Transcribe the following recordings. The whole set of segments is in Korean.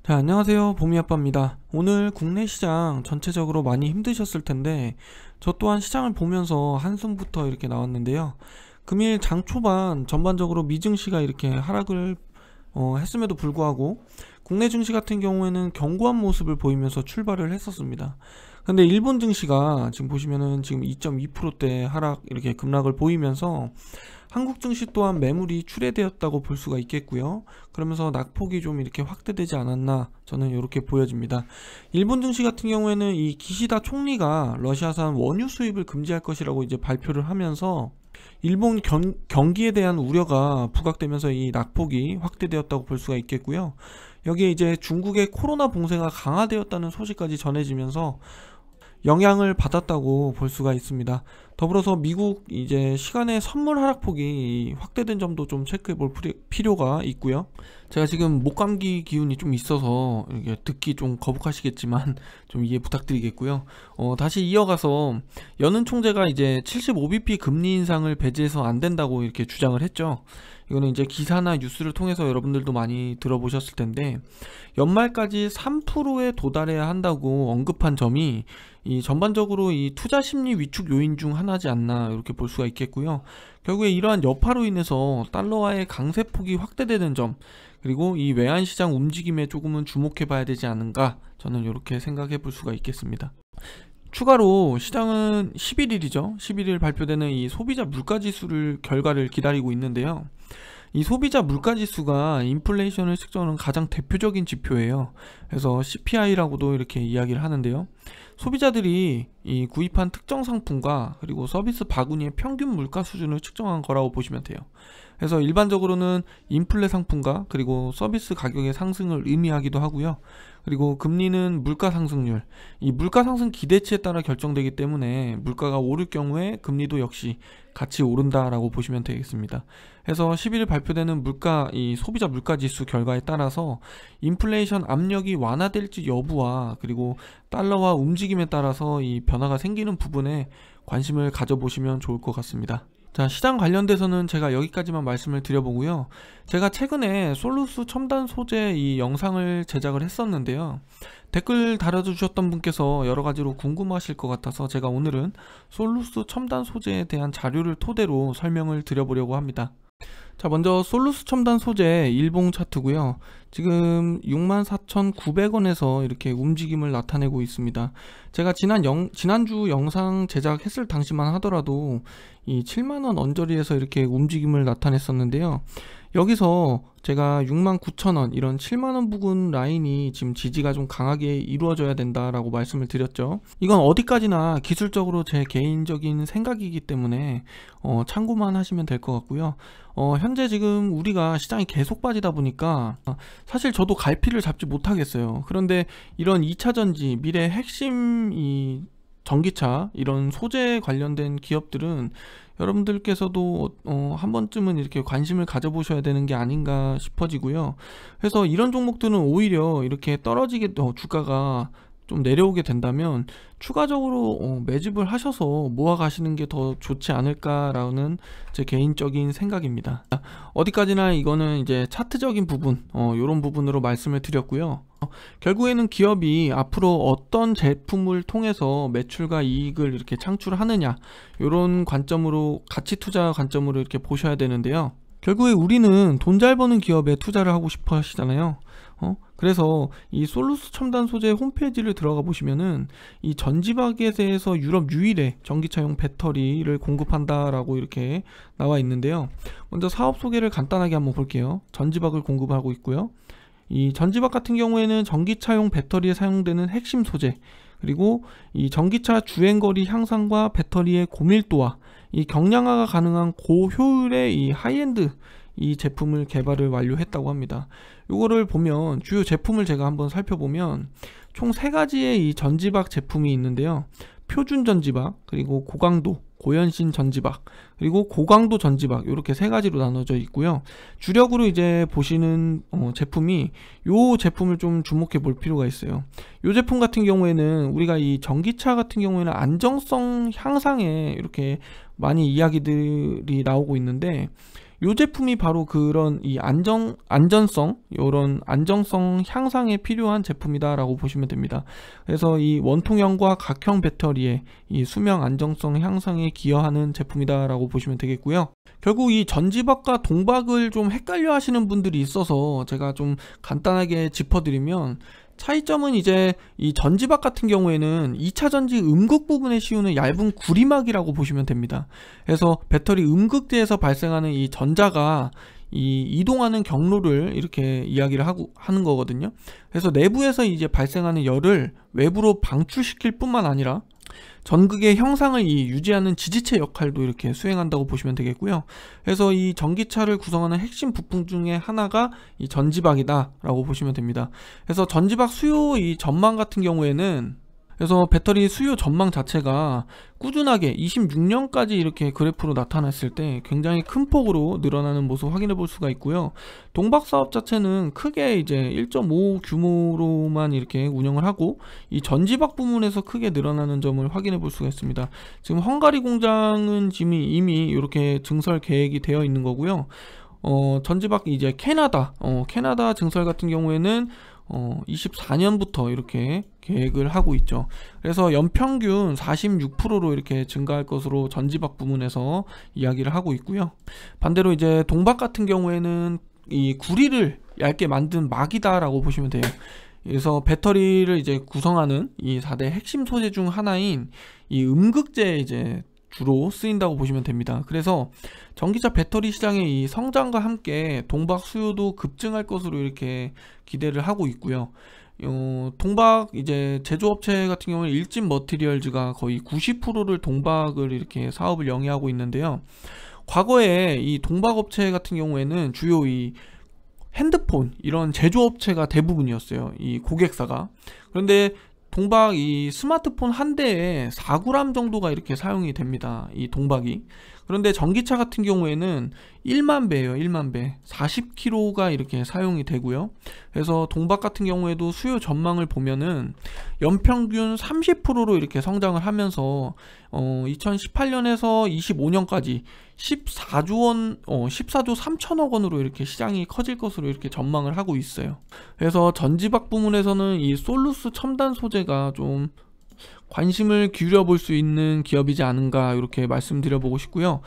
자, 안녕하세요. 봄이아빠입니다. 오늘 국내 시장 전체적으로 많이 힘드셨을 텐데 저 또한 시장을 보면서 한숨부터 이렇게 나왔는데요. 금일 장 초반 전반적으로 미증시가 이렇게 하락을 했음에도 불구하고 국내 증시 같은 경우에는 견고한 모습을 보이면서 출발을 했었습니다. 근데 일본 증시가 지금 보시면은 지금 2.2%대 하락 이렇게 급락을 보이면서 한국 증시 또한 매물이 출회되었다고 볼 수가 있겠고요. 그러면서 낙폭이 좀 이렇게 확대되지 않았나 저는 이렇게 보여집니다. 일본 증시 같은 경우에는 이 기시다 총리가 러시아산 원유 수입을 금지할 것이라고 이제 발표를 하면서 일본 경기에 대한 우려가 부각되면서 이 낙폭이 확대되었다고 볼 수가 있겠고요. 여기에 이제 중국의 코로나 봉쇄가 강화되었다는 소식까지 전해지면서 영향을 받았다고 볼 수가 있습니다. 더불어서 미국 이제 시간의 선물 하락폭이 확대된 점도 좀 체크해 볼 필요가 있고요. 제가 지금 목감기 기운이 좀 있어서 이게 듣기 좀 거북하시겠지만 좀 이해 부탁드리겠고요. 다시 이어가서 연은 총재가 이제 75bp 금리 인상을 배제해서 안 된다고 이렇게 주장을 했죠. 이거는 이제 기사나 뉴스를 통해서 여러분들도 많이 들어보셨을 텐데 연말까지 3%에 도달해야 한다고 언급한 점이 이 전반적으로 이 투자 심리 위축 요인 중 하나지 않나 이렇게 볼 수가 있겠고요. 결국에 이러한 여파로 인해서 달러화의 강세폭이 확대되는 점, 그리고 이 외환시장 움직임에 조금은 주목해 봐야 되지 않은가, 저는 이렇게 생각해 볼 수가 있겠습니다. 추가로 시장은 11일이죠. 11일 발표되는 이 소비자 물가지수를 결과를 기다리고 있는데요. 이 소비자 물가지수가 인플레이션을 측정하는 가장 대표적인 지표예요. 그래서 CPI라고도 이렇게 이야기를 하는데요. 소비자들이 이 구입한 특정 상품과 그리고 서비스 바구니의 평균 물가 수준을 측정한 거라고 보시면 돼요. 그래서 일반적으로는 인플레 상품과 그리고 서비스 가격의 상승을 의미하기도 하고요. 그리고 금리는 물가 상승률, 이 물가 상승 기대치에 따라 결정되기 때문에 물가가 오를 경우에 금리도 역시 같이 오른다라고 보시면 되겠습니다. 그래서 11일 발표되는 이 소비자 물가 지수 결과에 따라서 인플레이션 압력이 완화될지 여부와 그리고 달러와 움직임에 따라서 이 변화가 생기는 부분에 관심을 가져보시면 좋을 것 같습니다. 자, 시장 관련돼서는 제가 여기까지만 말씀을 드려보고요. 제가 최근에 솔루스 첨단 소재 이 영상을 제작을 했었는데요. 댓글 달아주셨던 분께서 여러가지로 궁금하실 것 같아서 제가 오늘은 솔루스 첨단 소재에 대한 자료를 토대로 설명을 드려보려고 합니다. 자, 먼저 솔루스 첨단 소재 일봉 차트고요. 지금 64,900원에서 이렇게 움직임을 나타내고 있습니다. 제가 지난주 영상 제작했을 당시만 하더라도 이 7만원 언저리에서 이렇게 움직임을 나타냈었는데요. 여기서 제가 69,000원 이런 7만원 부근 라인이 지금 지지가 좀 강하게 이루어져야 된다라고 말씀을 드렸죠. 이건 어디까지나 기술적으로 제 개인적인 생각이기 때문에 참고만 하시면 될 것 같고요. 현재 지금 우리가 시장이 계속 빠지다 보니까 사실 저도 갈피를 잡지 못하겠어요. 그런데 이런 2차전지, 미래 핵심 이 전기차 이런 소재 관련된 기업들은 여러분들께서도 한 번쯤은 이렇게 관심을 가져보셔야 되는 게 아닌가 싶어지고요. 그래서 이런 종목들은 오히려 이렇게 떨어지게 주가가 좀 내려오게 된다면 추가적으로 매집을 하셔서 모아 가시는 게 더 좋지 않을까라는 제 개인적인 생각입니다. 어디까지나 이거는 이제 차트적인 부분, 이런 부분으로 말씀을 드렸고요. 결국에는 기업이 앞으로 어떤 제품을 통해서 매출과 이익을 이렇게 창출하느냐, 이런 관점으로, 가치 투자 관점으로 이렇게 보셔야 되는데요. 결국에 우리는 돈 잘 버는 기업에 투자를 하고 싶어 하시잖아요. 그래서 이 솔루스 첨단 소재 홈페이지를 들어가 보시면은 이 전지바켓에서 유럽 유일의 전기차용 배터리를 공급한다라고 이렇게 나와 있는데요. 먼저 사업 소개를 간단하게 한번 볼게요. 전지박을 공급하고 있고요. 이 전지박 같은 경우에는 전기차용 배터리에 사용되는 핵심 소재, 그리고 이 전기차 주행거리 향상과 배터리의 고밀도와 이 경량화가 가능한 고효율의 이 하이엔드 이 제품을 개발을 완료했다고 합니다. 이거를 보면 주요 제품을 제가 한번 살펴보면 총 3가지의 이 전지박 제품이 있는데요. 표준 전지박, 그리고 고강도, 고연신 전지박, 그리고 고강도 전지박, 이렇게 3가지로 나눠져 있고요. 주력으로 이제 보시는 제품이 요 제품을 좀 주목해 볼 필요가 있어요. 요 제품 같은 경우에는 우리가 이 전기차 같은 경우에는 안정성 향상에 이렇게 많이 이야기들이 나오고 있는데, 요 제품이 바로 그런 이 안전성, 요런 안정성 향상에 필요한 제품이다라고 보시면 됩니다. 그래서 이 원통형과 각형 배터리의 이 수명 안정성 향상에 기여하는 제품이다라고 보시면 되겠고요. 결국 이 전지박과 동박을 좀 헷갈려 하시는 분들이 있어서 제가 좀 간단하게 짚어드리면, 차이점은 이제 이 전지박 같은 경우에는 2차 전지 음극 부분에 씌우는 얇은 구리막이라고 보시면 됩니다. 그래서 배터리 음극재에서 발생하는 이 전자가 이 이동하는 경로를 이렇게 이야기를 하는 거거든요. 그래서 내부에서 이제 발생하는 열을 외부로 방출시킬 뿐만 아니라 전극의 형상을 유지하는 지지체 역할도 이렇게 수행한다고 보시면 되겠고요. 그래서 이 전기차를 구성하는 핵심 부품 중에 하나가 이 전지박이다 라고 보시면 됩니다. 그래서 전지박 수요 이 전망 같은 경우에는, 그래서 배터리 수요 전망 자체가 꾸준하게 26년까지 이렇게 그래프로 나타났을 때 굉장히 큰 폭으로 늘어나는 모습 확인해 볼 수가 있고요. 동박 사업 자체는 크게 이제 1.5 규모로만 이렇게 운영을 하고, 이 전지박 부문에서 크게 늘어나는 점을 확인해 볼 수가 있습니다. 지금 헝가리 공장은 이미 이렇게 증설 계획이 되어 있는 거고요. 전지박 이제 캐나다 증설 같은 경우에는 24년부터 이렇게 계획을 하고 있죠. 그래서 연평균 46%로 이렇게 증가할 것으로 전지박 부문에서 이야기를 하고 있고요. 반대로 이제 동박 같은 경우에는 이 구리를 얇게 만든 막이다라고 보시면 돼요. 그래서 배터리를 이제 구성하는 이 4대 핵심 소재 중 하나인 이 음극재에 이제 주로 쓰인다고 보시면 됩니다. 그래서 전기차 배터리 시장의 이 성장과 함께 동박 수요도 급증할 것으로 이렇게 기대를 하고 있고요. 동박 이제 제조업체 같은 경우는 일진 머티리얼즈가 거의 90%를 동박을 이렇게 사업을 영위하고 있는데요. 과거에 이 동박 업체 같은 경우에는 주요 이 핸드폰 이런 제조업체가 대부분이었어요, 이 고객사가. 그런데 동박 이 스마트폰 한 대에 4g 정도가 이렇게 사용이 됩니다, 이 동박이. 그런데 전기차 같은 경우에는 1만 배예요, 1만 배. 40kg가 이렇게 사용이 되고요. 그래서 동박 같은 경우에도 수요 전망을 보면은 연평균 30%로 이렇게 성장을 하면서 2018년에서 25년까지 14조 3천억 원으로 이렇게 시장이 커질 것으로 이렇게 전망을 하고 있어요. 그래서 전지박 부문에서는 이 솔루스 첨단 소재가 좀 관심을 기울여 볼 수 있는 기업이지 않은가 이렇게 말씀드려 보고 싶고요.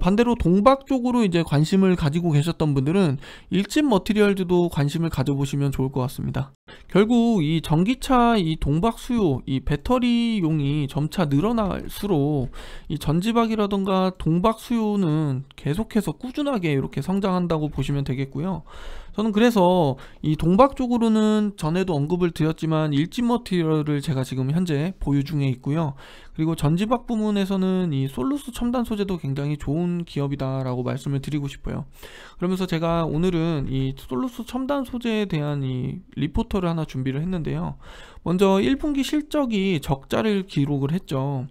반대로 동박 쪽으로 이제 관심을 가지고 계셨던 분들은 일진 머티리얼즈도 관심을 가져보시면 좋을 것 같습니다. 결국 이 전기차 이 동박 수요, 이 배터리용이 점차 늘어날수록 이 전지박이라던가 동박 수요는 계속해서 꾸준하게 이렇게 성장한다고 보시면 되겠고요. 저는 그래서 이 동박 쪽으로는 전에도 언급을 드렸지만 일진 머티리얼을 제가 지금 현재 보유 중에 있고요. 그리고 전지박 부문에서는 이 솔루스 첨단 소재도 굉장히 좋은 기업이다 라고 말씀을 드리고 싶어요. 그러면서 제가 오늘은 이 솔루스 첨단 소재에 대한 이 리포터를 하나 준비를 했는데요. 먼저 1분기 실적이 적자를 기록을 했죠.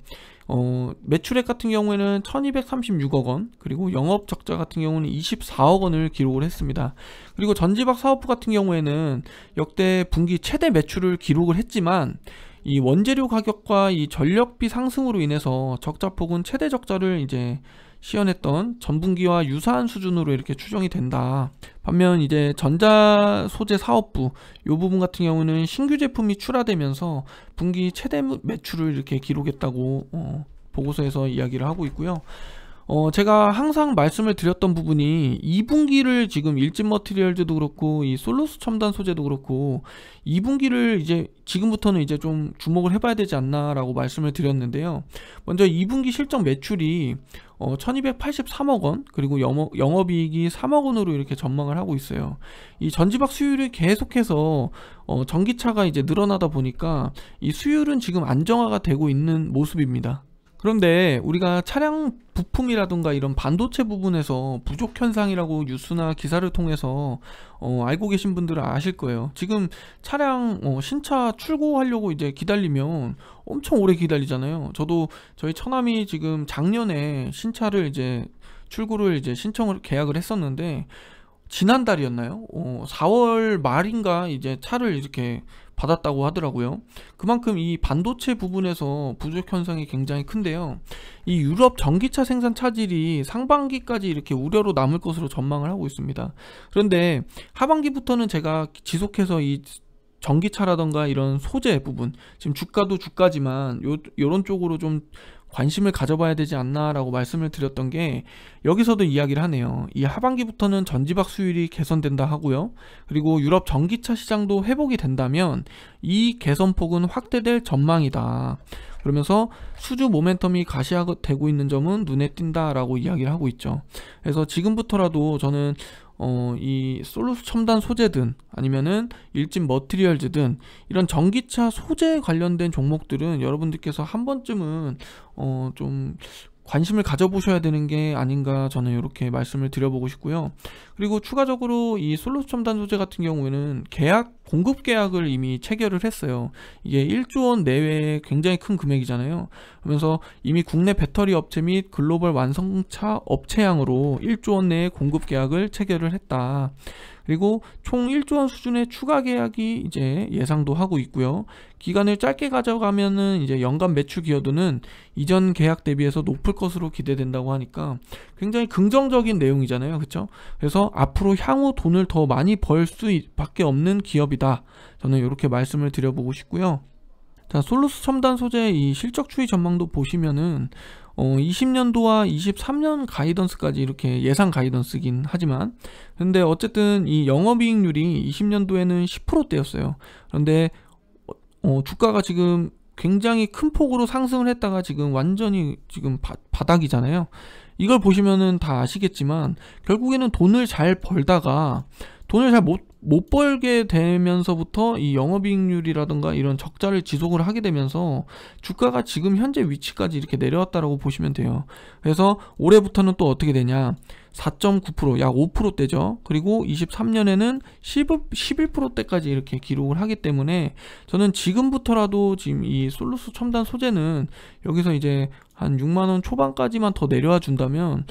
매출액 같은 경우에는 1236억 원, 그리고 영업 적자 같은 경우는 24억 원을 기록을 했습니다. 그리고 전지박 사업부 같은 경우에는 역대 분기 최대 매출을 기록을 했지만 이 원재료 가격과 이 전력비 상승으로 인해서 적자폭은 최대 적자를 이제 시현했던 전분기와 유사한 수준으로 이렇게 추정이 된다. 반면 이제 전자소재 사업부 이 부분 같은 경우는 신규 제품이 출하되면서 분기 최대 매출을 이렇게 기록했다고 보고서에서 이야기를 하고 있고요. 제가 항상 말씀을 드렸던 부분이 2분기를 지금 일진 머티리얼즈도 그렇고 이 솔루스 첨단 소재도 그렇고 2분기를 이제 지금부터는 이제 좀 주목을 해봐야 되지 않나 라고 말씀을 드렸는데요. 먼저 2분기 실적 매출이 1283억 원, 그리고 영업이익이 3억 원으로 이렇게 전망을 하고 있어요. 이 전지박 수율이 계속해서 전기차가 이제 늘어나다 보니까 이 수율은 지금 안정화가 되고 있는 모습입니다. 그런데 우리가 차량 부품이라든가 이런 반도체 부분에서 부족 현상이라고 뉴스나 기사를 통해서 알고 계신 분들은 아실 거예요. 지금 차량 신차 출고하려고 이제 기다리면 엄청 오래 기다리잖아요. 저도 저희 처남이 지금 작년에 신차를 이제 출고를 이제 신청을 계약을 했었는데 지난달이었나요? 4월 말인가 이제 차를 이렇게 받았다고 하더라고요. 그만큼 이 반도체 부분에서 부족 현상이 굉장히 큰데요. 이 유럽 전기차 생산 차질이 상반기까지 이렇게 우려로 남을 것으로 전망을 하고 있습니다. 그런데 하반기부터는 제가 지속해서 이 전기차라던가 이런 소재 부분, 지금 주가도 주가지만 요런 쪽으로 좀 관심을 가져봐야 되지 않나라고 말씀을 드렸던 게, 여기서도 이야기를 하네요. 이 하반기부터는 전지박 수율이 개선된다 하고요. 그리고 유럽 전기차 시장도 회복이 된다면 이 개선폭은 확대될 전망이다. 그러면서 수주 모멘텀이 가시화되고 있는 점은 눈에 띈다라고 이야기를 하고 있죠. 그래서 지금부터라도 저는 이 솔루스 첨단 소재든 아니면은 일진 머티리얼즈든 이런 전기차 소재에 관련된 종목들은 여러분들께서 한 번쯤은 좀 관심을 가져보셔야 되는 게 아닌가, 저는 이렇게 말씀을 드려보고 싶고요. 그리고 추가적으로 이 솔루스 첨단 소재 같은 경우에는 공급 계약을 이미 체결을 했어요. 이게 1조 원 내외의 굉장히 큰 금액이잖아요. 그러면서 이미 국내 배터리 업체 및 글로벌 완성차 업체양으로 1조 원 내의 공급 계약을 체결을 했다. 그리고 총 1조 원 수준의 추가 계약이 이제 예상도 하고 있고요. 기간을 짧게 가져가면은 이제 연간 매출 기여도는 이전 계약 대비해서 높을 것으로 기대된다고 하니까 굉장히 긍정적인 내용이잖아요. 그렇죠? 그래서 앞으로 향후 돈을 더 많이 벌 수밖에 없는 기업이다. 저는 이렇게 말씀을 드려보고 싶고요. 자, 솔루스 첨단 소재 이 실적 추이 전망도 보시면은 20년도와 23년 가이던스까지 이렇게 예상 가이던스긴 하지만, 근데 어쨌든 이 영업이익률이 20년도에는 10%대였어요. 그런데 주가가 지금 굉장히 큰 폭으로 상승을 했다가 지금 완전히 지금 바닥이잖아요. 이걸 보시면은 다 아시겠지만 결국에는 돈을 잘 벌다가 돈을 잘 못 벌게 되면서부터 이 영업이익률이라든가 이런 적자를 지속을 하게 되면서 주가가 지금 현재 위치까지 이렇게 내려왔다라고 보시면 돼요. 그래서 올해부터는 또 어떻게 되냐, 4.9%, 약 5%대죠. 그리고 23년에는 11%대까지 이렇게 기록을 하기 때문에 저는 지금부터라도 지금 이 솔루스 첨단 소재는 여기서 이제 한 6만원 초반까지만 더 내려와 준다면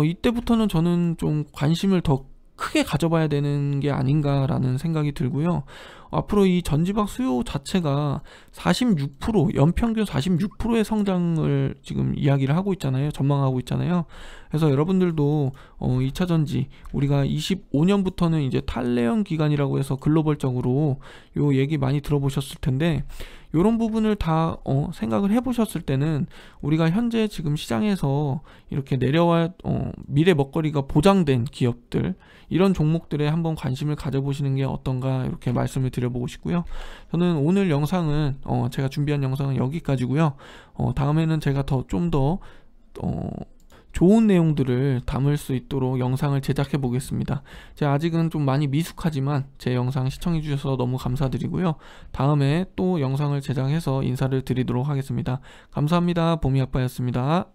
이때부터는 저는 좀 관심을 더 크게 가져봐야 되는 게 아닌가라는 생각이 들고요. 앞으로 이 전지박 수요 자체가 46%, 연평균 46%의 성장을 지금 이야기를 하고 있잖아요. 전망하고 있잖아요. 그래서 여러분들도 2차 전지, 우리가 25년부터는 이제 탈레형 기간이라고 해서 글로벌적으로 요 얘기 많이 들어보셨을 텐데, 요런 부분을 다 생각을 해보셨을 때는 우리가 현재 지금 시장에서 이렇게 내려와 미래 먹거리가 보장된 기업들, 이런 종목들에 한번 관심을 가져보시는 게 어떤가, 이렇게 말씀을 드려보고 싶고요. 저는 오늘 영상은 제가 준비한 영상은 여기까지고요. 다음에는 제가 좀 더 좋은 내용들을 담을 수 있도록 영상을 제작해 보겠습니다. 제가 아직은 좀 많이 미숙하지만 제 영상 시청해 주셔서 너무 감사드리고요. 다음에 또 영상을 제작해서 인사를 드리도록 하겠습니다. 감사합니다. 봄이 아빠였습니다.